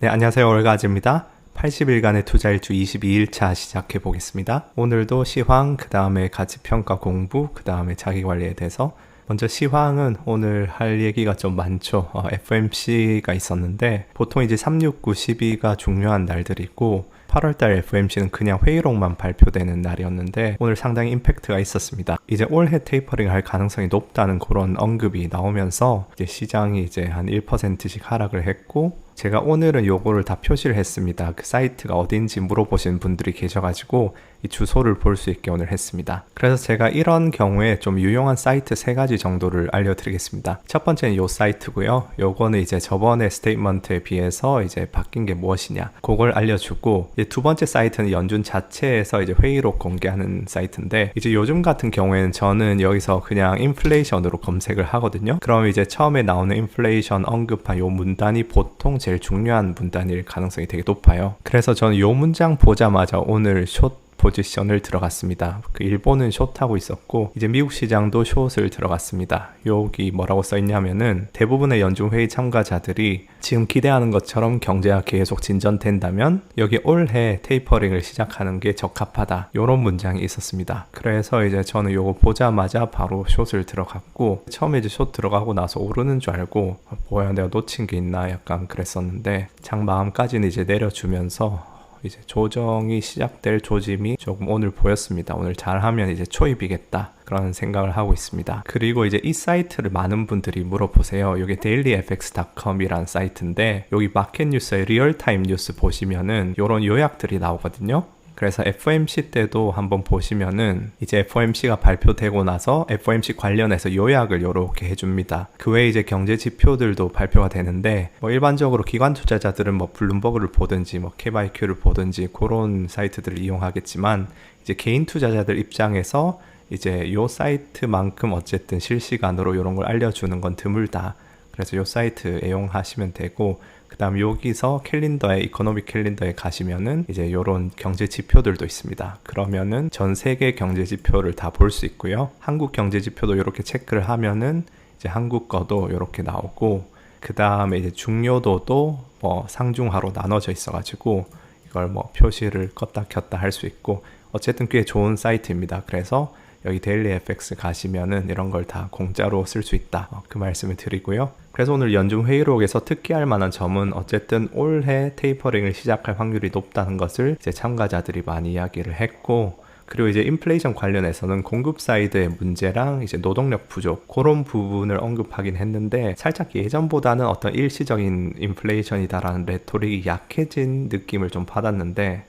네, 안녕하세요. 올가즈입니다. 80일간의 투자일주 22일차 시작해 보겠습니다. 오늘도 시황, 그 다음에 가치평가 공부, 그 다음에 자기관리에 대해서 먼저 시황은 오늘 할 얘기가 좀 많죠. FOMC가 있었는데 보통 이제 3, 6, 9, 12가 중요한 날들이고 8월달 FOMC는 그냥 회의록만 발표되는 날이었는데 오늘 상당히 임팩트가 있었습니다. 이제 올해 테이퍼링 할 가능성이 높다는 그런 언급이 나오면서 이제 시장이 이제 한 1%씩 하락을 했고 제가 오늘은 요거를 다 표시를 했습니다. 그 사이트가 어딘지 물어보시는 분들이 계셔가지고 이 주소를 볼 수 있게 오늘 했습니다. 그래서 제가 이런 경우에 좀 유용한 사이트 3가지 정도를 알려드리겠습니다. 첫 번째는 요 사이트고요. 요거는 이제 저번에 스테이트먼트에 비해서 이제 바뀐 게 무엇이냐 그걸 알려주고 이제 두 번째 사이트는 연준 자체에서 이제 회의록 공개하는 사이트인데 이제 요즘 같은 경우에는 저는 여기서 그냥 인플레이션으로 검색을 하거든요. 그럼 이제 처음에 나오는 인플레이션 언급한 요 문단이 보통 제일 중요한 문단일 가능성이 되게 높아요. 그래서 저는 요 문장 보자마자 오늘 숏 포지션을 들어갔습니다. 그 일본은 숏하고 있었고 이제 미국 시장도 숏을 들어갔습니다. 여기 뭐라고 써있냐면은 대부분의 연준 회의 참가자들이 지금 기대하는 것처럼 경제가 계속 진전된다면 여기 올해 테이퍼링을 시작하는 게 적합하다. 이런 문장이 있었습니다. 그래서 이제 저는 요거 보자마자 바로 숏을 들어갔고 처음에 이제 숏 들어가고 나서 오르는 줄 알고 뭐야 내가 놓친 게 있나 약간 그랬었는데 장 마음까지는 이제 내려주면서 이제 조정이 시작될 조짐이 조금 오늘 보였습니다. 오늘 잘하면 이제 초입이겠다 그런 생각을 하고 있습니다. 그리고 이제 이 사이트를 많은 분들이 물어보세요. 이게 dailyfx.com이란 사이트인데 여기 마켓 뉴스의 리얼타임 뉴스 보시면은 이런 요약들이 나오거든요. 그래서 FOMC 때도 한번 보시면은 이제 FOMC가 발표되고 나서 FOMC 관련해서 요약을 이렇게 해줍니다. 그 외에 이제 경제 지표들도 발표가 되는데 뭐 일반적으로 기관 투자자들은 뭐 블룸버그를 보든지 뭐 캡아이큐를 보든지 그런 사이트들을 이용하겠지만 이제 개인 투자자들 입장에서 이제 요 사이트만큼 어쨌든 실시간으로 이런 걸 알려주는 건 드물다. 그래서 요 사이트 애용하시면 되고 그 다음 여기서 캘린더에 이코노믹 캘린더에 가시면은 이제 요런 경제 지표들도 있습니다. 그러면은 전 세계 경제 지표를 다 볼 수 있고요. 한국 경제 지표도 이렇게 체크를 하면은 이제 한국 거도 이렇게 나오고 그 다음에 이제 중요도도 뭐 상중하로 나눠져 있어가지고 이걸 뭐 표시를 껐다 켰다 할 수 있고 어쨌든 꽤 좋은 사이트입니다. 그래서 여기 데일리 FX 가시면은 이런 걸 다 공짜로 쓸 수 있다. 그 말씀을 드리고요. 그래서 오늘 연준 회의록에서 특기할 만한 점은 어쨌든 올해 테이퍼링을 시작할 확률이 높다는 것을 이제 참가자들이 많이 이야기를 했고 그리고 이제 인플레이션 관련해서는 공급 사이드의 문제랑 이제 노동력 부족 그런 부분을 언급하긴 했는데 살짝 예전보다는 어떤 일시적인 인플레이션이다라는 레토릭이 약해진 느낌을 좀 받았는데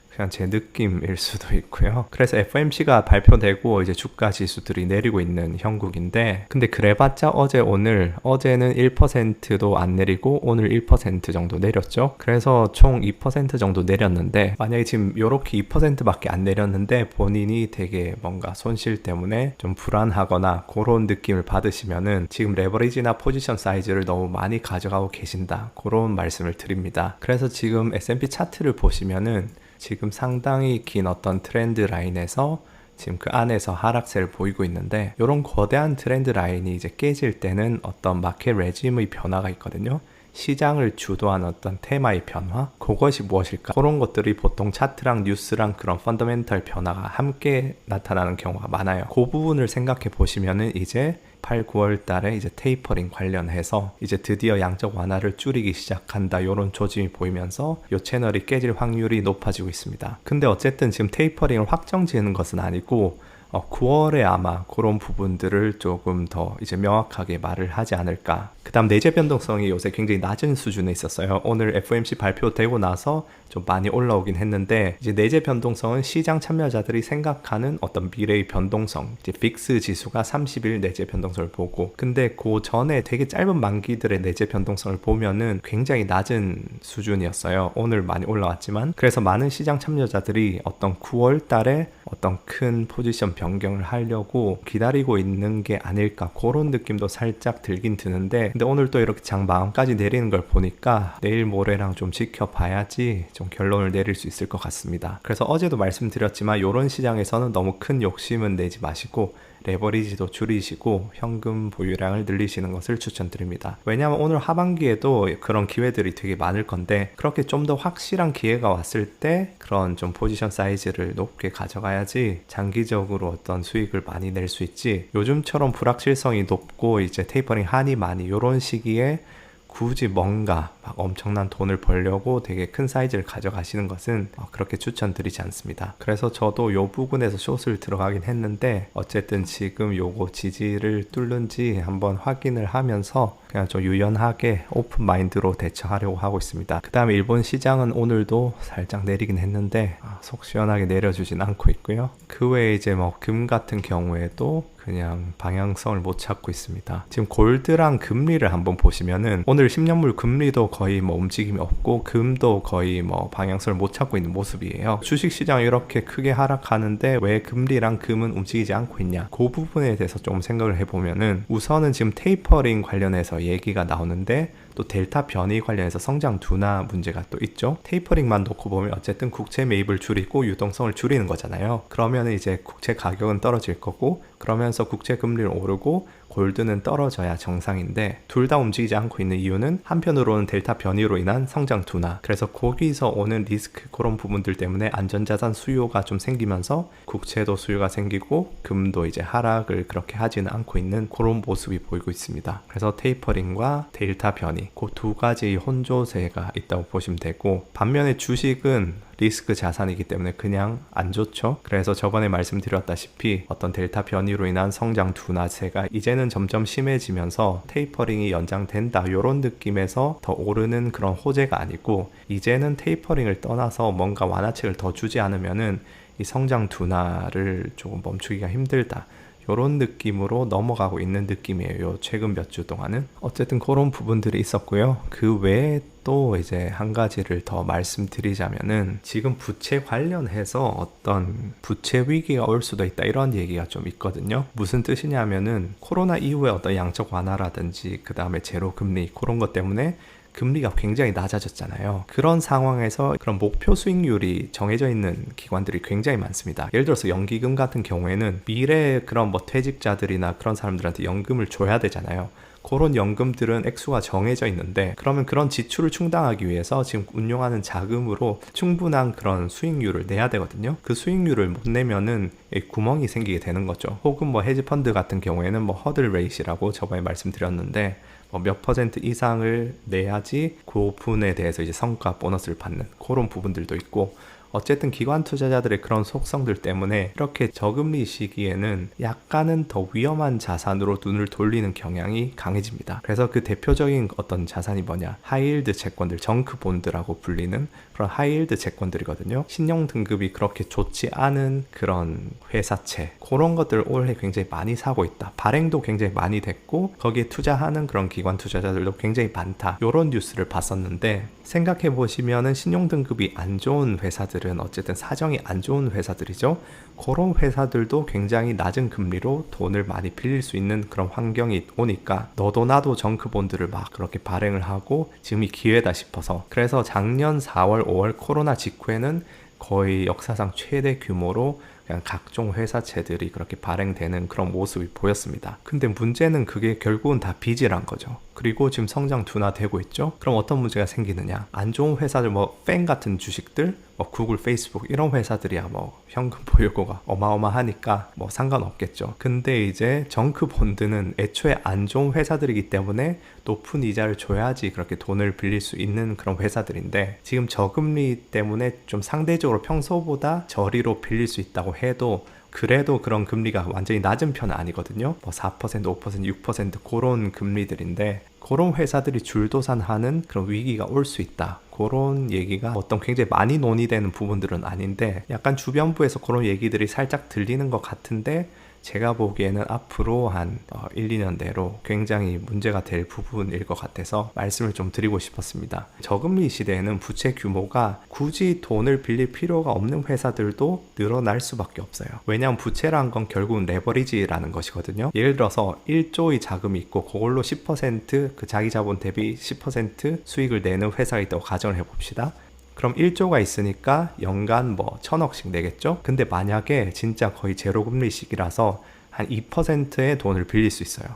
그냥 제 느낌일 수도 있고요. 그래서 FOMC가 발표되고 이제 주가 지수들이 내리고 있는 형국인데 근데 그래봤자 어제는 1%도 안 내리고 오늘 1% 정도 내렸죠. 그래서 총 2% 정도 내렸는데 만약에 지금 요렇게 2%밖에 안 내렸는데 본인이 되게 뭔가 손실 때문에 좀 불안하거나 그런 느낌을 받으시면은 지금 레버리지나 포지션 사이즈를 너무 많이 가져가고 계신다. 그런 말씀을 드립니다. 그래서 지금 S&P 차트를 보시면은 지금 상당히 긴 어떤 트렌드 라인에서 지금 그 안에서 하락세를 보이고 있는데 이런 거대한 트렌드 라인이 이제 깨질 때는 어떤 마켓 레짐의 변화가 있거든요. 시장을 주도한 어떤 테마의 변화? 그것이 무엇일까? 그런 것들이 보통 차트랑 뉴스랑 그런 펀더멘털 변화가 함께 나타나는 경우가 많아요. 그 부분을 생각해 보시면은 이제 8, 9월 달에 이제 테이퍼링 관련해서 이제 드디어 양적 완화를 줄이기 시작한다 이런 조짐이 보이면서 이 채널이 깨질 확률이 높아지고 있습니다. 근데 어쨌든 지금 테이퍼링을 확정 지는 것은 아니고 9월에 아마 그런 부분들을 조금 더 이제 명확하게 말을 하지 않을까. 그 다음 내재 변동성이 요새 굉장히 낮은 수준에 있었어요. 오늘 FOMC 발표되고 나서 좀 많이 올라오긴 했는데 이제 내재 변동성은 시장 참여자들이 생각하는 어떤 미래의 변동성 이제 빅스 지수가 30일 내재 변동성을 보고 근데 그 전에 되게 짧은 만기들의 내재 변동성을 보면은 굉장히 낮은 수준이었어요. 오늘 많이 올라왔지만 그래서 많은 시장 참여자들이 어떤 9월 달에 어떤 큰 포지션 변경을 하려고 기다리고 있는 게 아닐까 그런 느낌도 살짝 들긴 드는데 근데 오늘 또 이렇게 장 마음까지 내리는 걸 보니까 내일 모레랑 좀 지켜봐야지 좀 결론을 내릴 수 있을 것 같습니다. 그래서 어제도 말씀드렸지만 이런 시장에서는 너무 큰 욕심은 내지 마시고 레버리지도 줄이시고 현금 보유량을 늘리시는 것을 추천드립니다. 왜냐하면 오늘 하반기에도 그런 기회들이 되게 많을 건데 그렇게 좀 더 확실한 기회가 왔을 때 그런 좀 포지션 사이즈를 높게 가져가야지 장기적으로 어떤 수익을 많이 낼 수 있지, 요즘처럼 불확실성이 높고 이제 테이퍼링 한이 많이 이런 시기에 굳이 뭔가 막 엄청난 돈을 벌려고 되게 큰 사이즈를 가져가시는 것은 그렇게 추천드리지 않습니다. 그래서 저도 요 부분에서 숏을 들어가긴 했는데 어쨌든 지금 요거 지지를 뚫는지 한번 확인을 하면서 그냥 좀 유연하게 오픈 마인드로 대처하려고 하고 있습니다. 그 다음에 일본 시장은 오늘도 살짝 내리긴 했는데 속 시원하게 내려주진 않고 있고요. 그 외에 이제 뭐 금 같은 경우에도 그냥 방향성을 못 찾고 있습니다. 지금 골드랑 금리를 한번 보시면은 오늘 10년물 금리도 거의 뭐 움직임이 없고 금도 거의 뭐 방향성을 못 찾고 있는 모습이에요. 주식시장이 이렇게 크게 하락하는데 왜 금리랑 금은 움직이지 않고 있냐, 그 부분에 대해서 좀 생각을 해보면은 우선은 지금 테이퍼링 관련해서 얘기가 나오는데 또 델타 변이 관련해서 성장 둔화 문제가 또 있죠. 테이퍼링만 놓고 보면 어쨌든 국채 매입을 줄이고 유동성을 줄이는 거잖아요. 그러면 이제 국채 가격은 떨어질 거고 그러면서 국채 금리는 오르고 골드는 떨어져야 정상인데 둘 다 움직이지 않고 있는 이유는 한편으로는 델타 변이로 인한 성장 둔화, 그래서 거기서 오는 리스크, 그런 부분들 때문에 안전자산 수요가 좀 생기면서 국채도 수요가 생기고 금도 이제 하락을 그렇게 하지는 않고 있는 그런 모습이 보이고 있습니다. 그래서 테이퍼링과 델타 변이, 그 두 가지 혼조세가 있다고 보시면 되고, 반면에 주식은 리스크 자산이기 때문에 그냥 안 좋죠. 그래서 저번에 말씀드렸다시피 어떤 델타 변이로 인한 성장 둔화세가 이제는 점점 심해지면서 테이퍼링이 연장된다, 이런 느낌에서 더 오르는 그런 호재가 아니고, 이제는 테이퍼링을 떠나서 뭔가 완화책을 더 주지 않으면은 이 성장 둔화를 조금 멈추기가 힘들다, 이런 느낌으로 넘어가고 있는 느낌이에요. 최근 몇 주 동안은. 어쨌든 그런 부분들이 있었고요. 그 외에 또 이제 한 가지를 더 말씀드리자면은 지금 부채 관련해서 어떤 부채 위기가 올 수도 있다, 이런 얘기가 좀 있거든요. 무슨 뜻이냐면은 코로나 이후에 어떤 양적 완화라든지 그 다음에 제로 금리, 그런 것 때문에 금리가 굉장히 낮아졌잖아요. 그런 상황에서 그런 목표 수익률이 정해져 있는 기관들이 굉장히 많습니다. 예를 들어서 연기금 같은 경우에는 미래에 그런 뭐 퇴직자들이나 그런 사람들한테 연금을 줘야 되잖아요. 그런 연금들은 액수가 정해져 있는데, 그러면 그런 지출을 충당하기 위해서 지금 운용하는 자금으로 충분한 그런 수익률을 내야 되거든요. 그 수익률을 못 내면은 구멍이 생기게 되는 거죠. 혹은 뭐 헤지펀드 같은 경우에는 뭐 허들 레이시라고 저번에 말씀드렸는데 몇 퍼센트 이상을 내야지 그 부분에 대해서 이제 성과 보너스를 받는 그런 부분들도 있고, 어쨌든 기관 투자자들의 그런 속성들 때문에 이렇게 저금리 시기에는 약간은 더 위험한 자산으로 눈을 돌리는 경향이 강해집니다. 그래서 그 대표적인 어떤 자산이 뭐냐, 하이힐드 채권들, 정크본드라고 불리는 그런 하이힐드 채권들이거든요. 신용 등급이 그렇게 좋지 않은 그런 회사채, 그런 것들을 올해 굉장히 많이 사고 있다, 발행도 굉장히 많이 됐고 거기에 투자하는 그런 기관 투자자들도 굉장히 많다, 이런 뉴스를 봤었는데, 생각해 보시면은 신용 등급이 안 좋은 회사들은 어쨌든 사정이 안 좋은 회사들이죠. 그런 회사들도 굉장히 낮은 금리로 돈을 많이 빌릴 수 있는 그런 환경이 오니까 너도 나도 정크본드를 막 그렇게 발행을 하고 지금이 기회다 싶어서, 그래서 작년 4월 5월 코로나 직후에는 거의 역사상 최대 규모로 그냥 각종 회사채들이 그렇게 발행되는 그런 모습이 보였습니다. 근데 문제는 그게 결국은 다 빚이란 거죠. 그리고 지금 성장 둔화되고 있죠. 그럼 어떤 문제가 생기느냐, 안 좋은 회사들, 뭐 팬 같은 주식들, 뭐 구글, 페이스북 이런 회사들이야 뭐 현금 보유고가 어마어마하니까 뭐 상관없겠죠. 근데 이제 정크 본드는 애초에 안 좋은 회사들이기 때문에 높은 이자를 줘야지 그렇게 돈을 빌릴 수 있는 그런 회사들인데, 지금 저금리 때문에 좀 상대적으로 평소보다 저리로 빌릴 수 있다고 해도 그래도 그런 금리가 완전히 낮은 편은 아니거든요. 뭐 4%, 5%, 6% 그런 금리들인데, 그런 회사들이 줄도산하는 그런 위기가 올 수 있다, 그런 얘기가 어떤 굉장히 많이 논의되는 부분들은 아닌데 약간 주변부에서 그런 얘기들이 살짝 들리는 것 같은데, 제가 보기에는 앞으로 한 1, 2년 내로 굉장히 문제가 될 부분일 것 같아서 말씀을 좀 드리고 싶었습니다. 저금리 시대에는 부채 규모가 굳이 돈을 빌릴 필요가 없는 회사들도 늘어날 수밖에 없어요. 왜냐하면 부채란 건 결국은 레버리지라는 것이거든요. 예를 들어서 1조의 자금이 있고 그걸로 10% 그 자기 자본 대비 10% 수익을 내는 회사가 있다고 가정을 해봅시다. 그럼 1조가 있으니까 연간 뭐 1,000억씩 내겠죠? 근데 만약에 진짜 거의 제로 금리 시기라서 한 한 2%의 돈을 빌릴 수 있어요.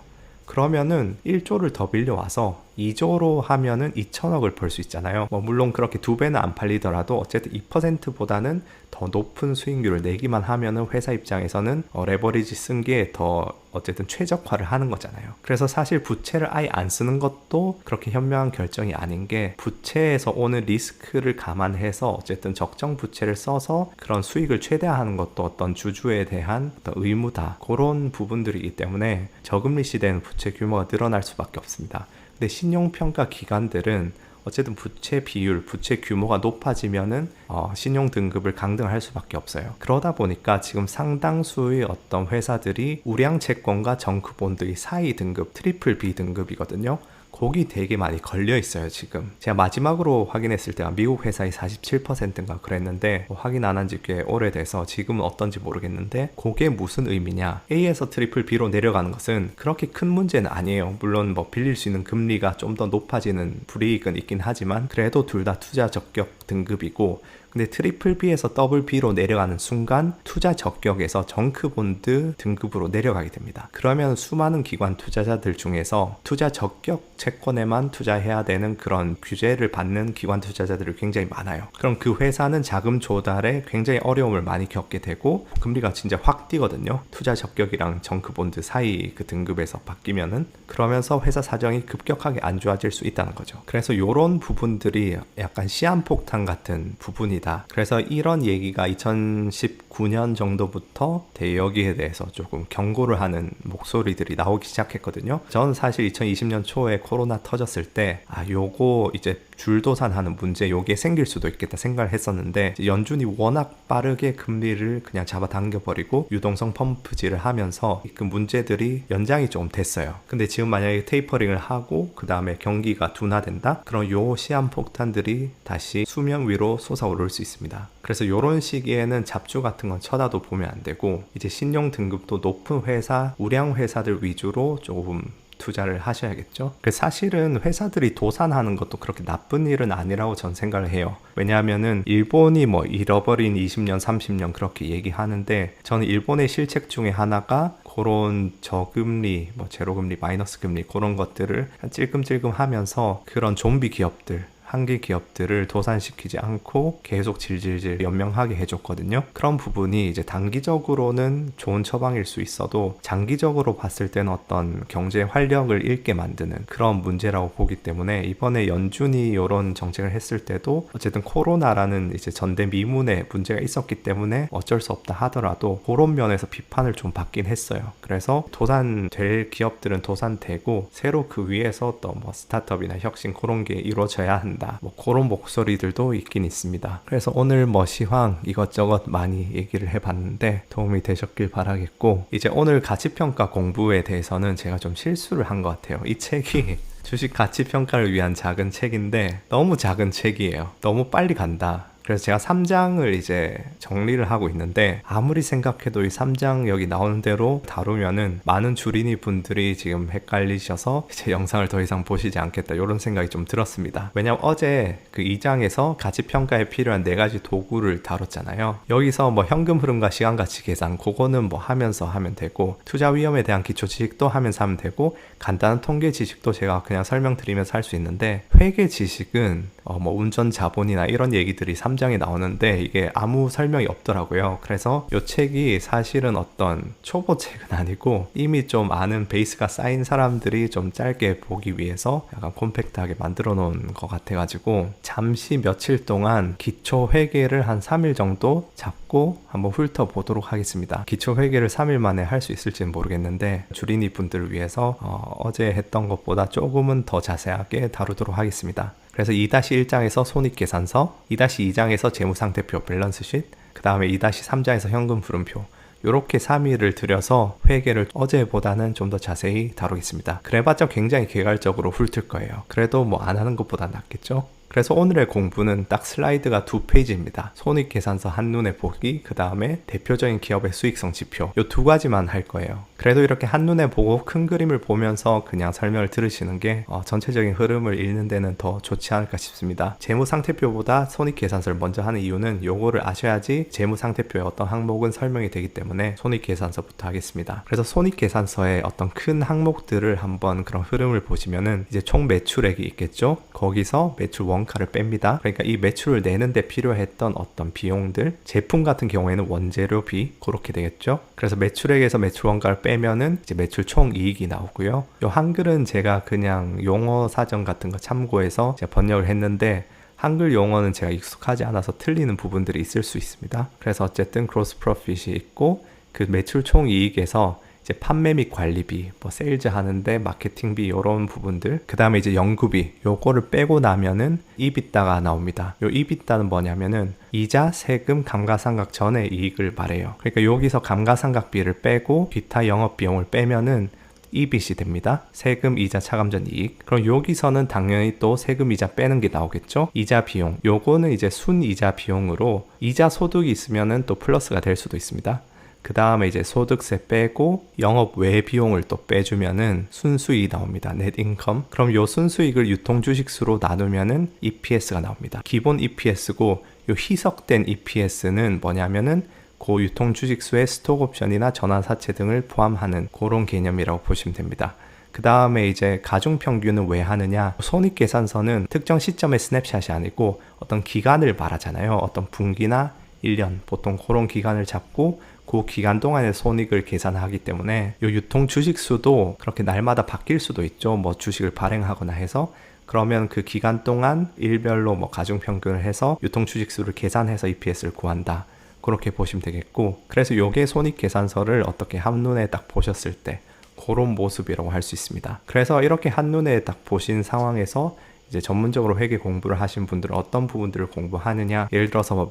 그러면은 1조를 더 빌려와서 2조로 하면은 2천억을 벌 수 있잖아요. 물론 그렇게 2배는 안 팔리더라도 어쨌든 2%보다는 더 높은 수익률을 내기만 하면은 회사 입장에서는 레버리지 쓴 게 더 어쨌든 최적화를 하는 거잖아요. 그래서 사실 부채를 아예 안 쓰는 것도 그렇게 현명한 결정이 아닌 게, 부채에서 오는 리스크를 감안해서 어쨌든 적정 부채를 써서 그런 수익을 최대화하는 것도 어떤 주주에 대한 어떤 의무다, 그런 부분들이기 때문에 저금리 시대에는 부채 규모가 늘어날 수밖에 없습니다. 근데 신용평가 기관들은 어쨌든 부채 비율, 부채 규모가 높아지면은 신용 등급을 강등할 수밖에 없어요. 그러다 보니까 지금 상당수의 어떤 회사들이 우량 채권과 정크본드의 사이 등급, 트리플 B 등급이거든요. 거기 되게 많이 걸려 있어요. 지금 제가 마지막으로 확인했을 때가 미국 회사의 47%인가 그랬는데, 확인 안 한 지 꽤 오래돼서 지금은 어떤지 모르겠는데, 그게 무슨 의미냐, A에서 트리플 B로 내려가는 것은 그렇게 큰 문제는 아니에요. 물론 빌릴 수 있는 금리가 좀 더 높아지는 불이익은 있긴 하지만 그래도 둘 다 투자 적격 등급이고, 근데 트리플 B에서 더블 B로 내려가는 순간 투자 적격에서 정크본드 등급으로 내려가게 됩니다. 그러면 수많은 기관 투자자들 중에서 투자 적격 채권에만 투자해야 되는 그런 규제를 받는 기관 투자자들이 굉장히 많아요. 그럼 그 회사는 자금 조달에 굉장히 어려움을 많이 겪게 되고, 금리가 진짜 확 뛰거든요. 투자 적격이랑 정크본드 사이 그 등급에서 바뀌면은. 그러면서 회사 사정이 급격하게 안 좋아질 수 있다는 거죠. 그래서 이런 부분들이 약간 시한폭탄 같은 부분이, 그래서 이런 얘기가 2019년 정도부터 여기에 대해서 조금 경고를 하는 목소리들이 나오기 시작했거든요. 저는 사실 2020년 초에 코로나 터졌을 때 요거 이제 줄도산하는 문제, 요게 생길 수도 있겠다 생각을 했었는데, 연준이 워낙 빠르게 금리를 그냥 잡아당겨버리고 유동성 펌프질을 하면서 그 문제들이 연장이 좀 됐어요. 근데 지금 만약에 테이퍼링을 하고 그 다음에 경기가 둔화된다? 그럼 요 시한폭탄들이 다시 수면 위로 솟아오를 수 있습니다. 그래서 요런 시기에는 잡주 같은 건 쳐다도 보면 안 되고, 이제 신용 등급도 높은 회사, 우량 회사들 위주로 조금 투자를 하셔야겠죠. 사실은 회사들이 도산하는 것도 그렇게 나쁜 일은 아니라고 전 생각을 해요. 왜냐하면은 일본이 잃어버린 20년, 30년 그렇게 얘기하는데, 저는 일본의 실책 중에 하나가 그런 저금리, 제로금리, 마이너스 금리 그런 것들을 찔끔찔끔 하면서 그런 좀비 기업들, 한계 기업들을 도산시키지 않고 계속 질질질 연명하게 해줬거든요. 그런 부분이 이제 단기적으로는 좋은 처방일 수 있어도 장기적으로 봤을 때는 어떤 경제 활력을 잃게 만드는 그런 문제라고 보기 때문에, 이번에 연준이 이런 정책을 했을 때도 어쨌든 코로나라는 이제 전대미문에 문제가 있었기 때문에 어쩔 수 없다 하더라도 그런 면에서 비판을 좀 받긴 했어요. 그래서 도산될 기업들은 도산되고 새로 그 위에서 또 스타트업이나 혁신 그런 게 이루어져야 한다, 그런 목소리들도 있긴 있습니다. 그래서 오늘 시황 이것저것 많이 얘기를 해봤는데 도움이 되셨길 바라겠고, 이제 오늘 가치평가 공부에 대해서는 제가 좀 실수를 한 것 같아요. 이 책이 주식 가치평가를 위한 작은 책인데 너무 작은 책이에요. 너무 빨리 간다. 그래서 제가 3장을 이제 정리를 하고 있는데, 아무리 생각해도 이 3장 여기 나오는 대로 다루면은 많은 주린이 분들이 지금 헷갈리셔서 제 영상을 더 이상 보시지 않겠다, 이런 생각이 좀 들었습니다. 왜냐면 어제 그 2장에서 가치평가에 필요한 4가지 도구를 다뤘잖아요. 여기서 현금 흐름과 시간가치 계산, 그거는 하면서 하면 되고, 투자 위험에 대한 기초 지식도 하면서 하면 되고, 간단한 통계 지식도 제가 그냥 설명드리면서 할 수 있는데, 회계 지식은 운전 자본이나 이런 얘기들이 3장에 나오는데 이게 아무 설명이 없더라고요. 그래서 이 책이 사실은 어떤 초보 책은 아니고 이미 좀 아는 베이스가 쌓인 사람들이 좀 짧게 보기 위해서 약간 콤팩트하게 만들어 놓은 것 같아가지고, 잠시 며칠 동안 기초 회계를 한 3일 정도 잡고 한번 훑어보도록 하겠습니다. 기초 회계를 3일 만에 할 수 있을지는 모르겠는데, 주린이 분들을 위해서 어제 했던 것보다 조금은 더 자세하게 다루도록 하겠습니다. 그래서 2-1장에서 손익계산서, 2-2장에서 재무상태표 밸런스쉿, 그 다음에 2-3장에서 현금 흐름표, 이렇게 3일을 들여서 회계를 어제보다는 좀 더 자세히 다루겠습니다. 그래봤자 굉장히 개괄적으로 훑을 거예요. 그래도 안 하는 것보다 낫겠죠? 그래서 오늘의 공부는 딱 슬라이드가 2페이지입니다. 손익계산서 한눈에 보기, 그 다음에 대표적인 기업의 수익성 지표, 이 2가지만 할 거예요. 그래도 이렇게 한눈에 보고 큰 그림을 보면서 그냥 설명을 들으시는 게 전체적인 흐름을 읽는 데는 더 좋지 않을까 싶습니다. 재무상태표보다 손익계산서를 먼저 하는 이유는 요거를 아셔야지 재무상태표의 어떤 항목은 설명이 되기 때문에 손익계산서부터 하겠습니다. 그래서 손익계산서의 어떤 큰 항목들을 한번 그런 흐름을 보시면은 이제 총 매출액이 있겠죠. 거기서 매출 원가를 뺍니다. 그러니까 이 매출을 내는데 필요했던 어떤 비용들, 제품 같은 경우에는 원재료비 그렇게 되겠죠. 그래서 매출액에서 매출 원가를 빼면은 이제 매출 총 이익이 나오고요. 요 한글은 제가 그냥 용어 사전 같은 거 참고해서 제가 번역을 했는데 한글 용어는 제가 익숙하지 않아서 틀리는 부분들이 있을 수 있습니다. 그래서 어쨌든 gross profit이 있고 그 매출 총 이익에서 이제 판매 및 관리비, 뭐 세일즈 하는데 마케팅비 이런 부분들, 그 다음에 이제 연구비 요거를 빼고 나면은 EBITDA가 나옵니다. 요 EBITDA는 뭐냐면은 이자, 세금, 감가상각 전의 이익을 말해요. 그러니까 여기서 감가상각비를 빼고 기타 영업비용을 빼면은 EBIT이 됩니다. 세금, 이자, 차감전 이익. 그럼 여기서는 당연히 또 세금, 이자 빼는 게 나오겠죠. 이자 비용, 요거는 이제 순이자 비용으로 이자 소득이 있으면은 또 플러스가 될 수도 있습니다. 그 다음에 이제 소득세 빼고 영업 외 비용을 또 빼주면은 순수익이 나옵니다. net income. 그럼 요 순수익을 유통주식수로 나누면은 EPS가 나옵니다. 기본 EPS고 요 희석된 EPS는 뭐냐면은 그 유통주식수의 스톡옵션이나 전환사채 등을 포함하는 그런 개념이라고 보시면 됩니다. 그 다음에 이제 가중평균은 왜 하느냐, 손익계산서는 특정 시점의 스냅샷이 아니고 어떤 기간을 말하잖아요. 어떤 분기나 1년, 보통 그런 기간을 잡고 그 기간 동안의 손익을 계산하기 때문에 이 유통 주식수도 그렇게 날마다 바뀔 수도 있죠. 뭐 주식을 발행하거나 해서 그러면 그 기간 동안 일별로 뭐 가중평균을 해서 유통 주식수를 계산해서 EPS를 구한다. 그렇게 보시면 되겠고, 그래서 요게 손익계산서를 어떻게 한눈에 딱 보셨을 때 그런 모습이라고 할 수 있습니다. 그래서 이렇게 한눈에 딱 보신 상황에서 이제 전문적으로 회계 공부를 하신 분들은 어떤 부분들을 공부하느냐, 예를 들어서 뭐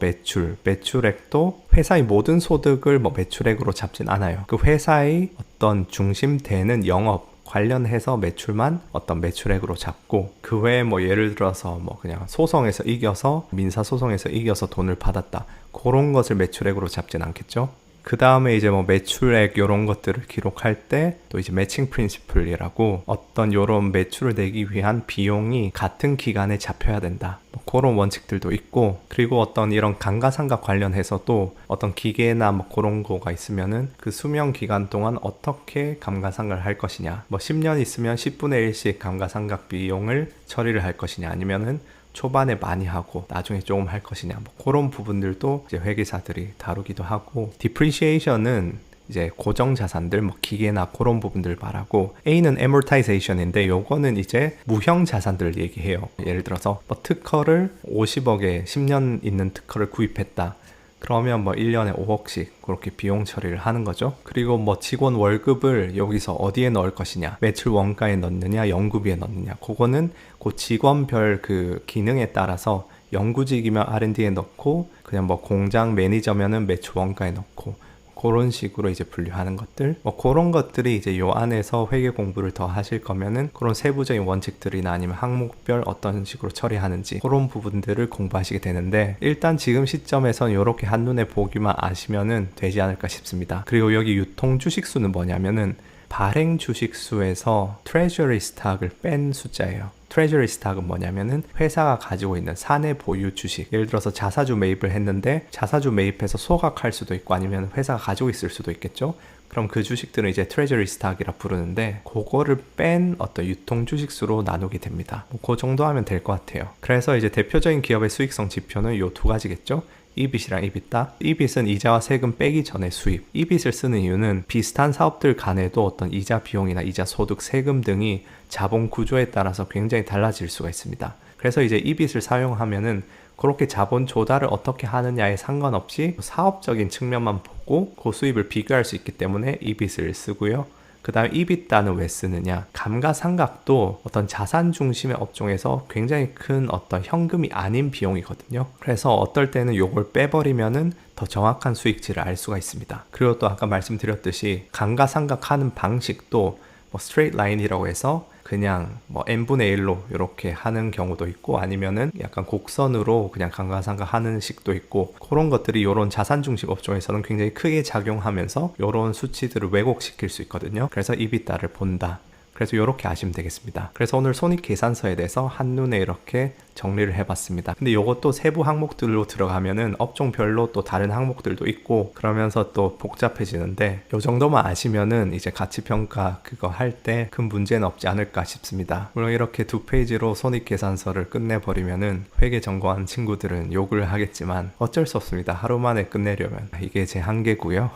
매출액도 회사의 모든 소득을 뭐 매출액으로 잡진 않아요. 그 회사의 어떤 중심되는 영업 관련해서 매출만 어떤 매출액으로 잡고, 그 외에 뭐 예를 들어서 뭐 그냥 소송에서 이겨서, 민사소송에서 이겨서 돈을 받았다, 그런 것을 매출액으로 잡진 않겠죠. 그 다음에 이제 뭐 매출액 요런 것들을 기록할 때 또 이제 매칭 프린시플이라고 어떤 요런 매출을 내기 위한 비용이 같은 기간에 잡혀야 된다, 뭐 그런 원칙들도 있고, 그리고 어떤 이런 감가상각 관련해서도 어떤 기계나 뭐 그런 거가 있으면은 그 수명 기간 동안 어떻게 감가상각을 할 것이냐, 뭐 10년 있으면 10분의 1씩 감가상각 비용을 처리를 할 것이냐, 아니면은 초반에 많이 하고 나중에 조금 할 것이냐, 뭐 그런 부분들도 이제 회계사들이 다루기도 하고, depreciation은 이제 고정 자산들, 뭐 기계나 그런 부분들 말하고, A는 amortization인데 요거는 이제 무형 자산들을 얘기해요. 예를 들어서 뭐 특허를 50억에 10년 있는 특허를 구입했다. 그러면 뭐 1년에 5억씩 그렇게 비용 처리를 하는 거죠. 그리고 뭐 직원 월급을 여기서 어디에 넣을 것이냐, 매출 원가에 넣느냐, 연구비에 넣느냐, 그거는 그 직원별 그 기능에 따라서 연구직이면 R&D에 넣고, 그냥 뭐 공장 매니저면은 매출 원가에 넣고, 그런 식으로 이제 분류하는 것들, 뭐 그런 것들이 이제 요 안에서 회계 공부를 더 하실 거면은 그런 세부적인 원칙들이나 아니면 항목별 어떤 식으로 처리하는지 그런 부분들을 공부하시게 되는데, 일단 지금 시점에선 이렇게 한눈에 보기만 아시면은 되지 않을까 싶습니다. 그리고 여기 유통 주식수는 뭐냐면은 발행 주식수에서 트레저리 스탁을 뺀 숫자예요. 트레저리 스탁은 뭐냐면은 회사가 가지고 있는 사내 보유 주식, 예를 들어서 자사주 매입을 했는데 자사주 매입해서 소각할 수도 있고 아니면 회사가 가지고 있을 수도 있겠죠. 그럼 그 주식들은 이제 트레저리 스탁이라 부르는데, 그거를 뺀 어떤 유통 주식수로 나누게 됩니다. 그 정도 하면 될 것 같아요. 그래서 이제 대표적인 기업의 수익성 지표는 요 2가지겠죠. EBIT이랑 EBITDA. EBIT은 이자와 세금 빼기 전의 수입. EBIT을 쓰는 이유는 비슷한 사업들 간에도 어떤 이자 비용이나 이자 소득, 세금 등이 자본 구조에 따라서 굉장히 달라질 수가 있습니다. 그래서 이제 EBIT을 사용하면은 그렇게 자본 조달을 어떻게 하느냐에 상관없이 사업적인 측면만 보고 그 수입을 비교할 수 있기 때문에 EBIT을 쓰고요. 그 다음에 EBITDA는 왜 쓰느냐, 감가상각도 어떤 자산 중심의 업종에서 굉장히 큰 어떤 현금이 아닌 비용이거든요. 그래서 어떨 때는 요걸 빼버리면은 더 정확한 수익질을 알 수가 있습니다. 그리고 또 아까 말씀드렸듯이 감가상각하는 방식도 뭐 스트레이트 라인이라고 해서 그냥 뭐 n분의 1로 이렇게 하는 경우도 있고, 아니면은 약간 곡선으로 그냥 감가상각 하는 식도 있고, 그런 것들이 이런 자산 중심 업종에서는 굉장히 크게 작용하면서 이런 수치들을 왜곡시킬 수 있거든요. 그래서 이비타를 본다. 그래서 이렇게 아시면 되겠습니다. 그래서 오늘 손익계산서에 대해서 한눈에 이렇게 정리를 해봤습니다. 근데 이것도 세부 항목들로 들어가면은 업종별로 또 다른 항목들도 있고 그러면서 또 복잡해지는데, 이 정도만 아시면은 이제 가치평가 그거 할 때 큰 문제는 없지 않을까 싶습니다. 물론 이렇게 2페이지로 손익계산서를 끝내버리면은 회계 전공한 친구들은 욕을 하겠지만 어쩔 수 없습니다. 하루 만에 끝내려면 이게 제 한계고요.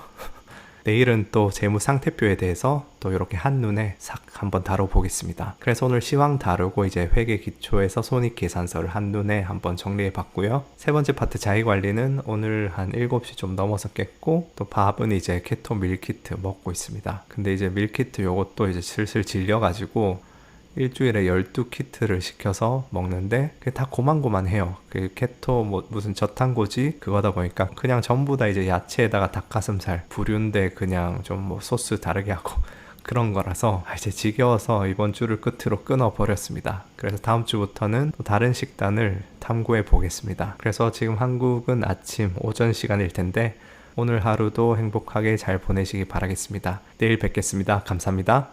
내일은 또 재무상태표에 대해서 또 이렇게 한눈에 싹 한번 다뤄보겠습니다. 그래서 오늘 시황 다루고 이제 회계 기초에서 손익계산서를 한눈에 한번 정리해 봤고요. 세 번째 파트 자기관리는 오늘 한 7시 좀 넘어서 깼고, 또 밥은 이제 케토 밀키트 먹고 있습니다. 근데 이제 밀키트 요것도 이제 슬슬 질려가지고 일주일에 12키트를 시켜서 먹는데 그게 다 고만고만해요. 그 케토 뭐 무슨 저탄고지 그거다 보니까 그냥 전부 다 이제 야채에다가 닭가슴살 부류인데 그냥 좀 뭐 소스 다르게 하고 그런 거라서 이제 지겨워서 이번 주를 끝으로 끊어버렸습니다. 그래서 다음 주부터는 또 다른 식단을 탐구해 보겠습니다. 그래서 지금 한국은 아침 오전 시간일 텐데 오늘 하루도 행복하게 잘 보내시기 바라겠습니다. 내일 뵙겠습니다. 감사합니다.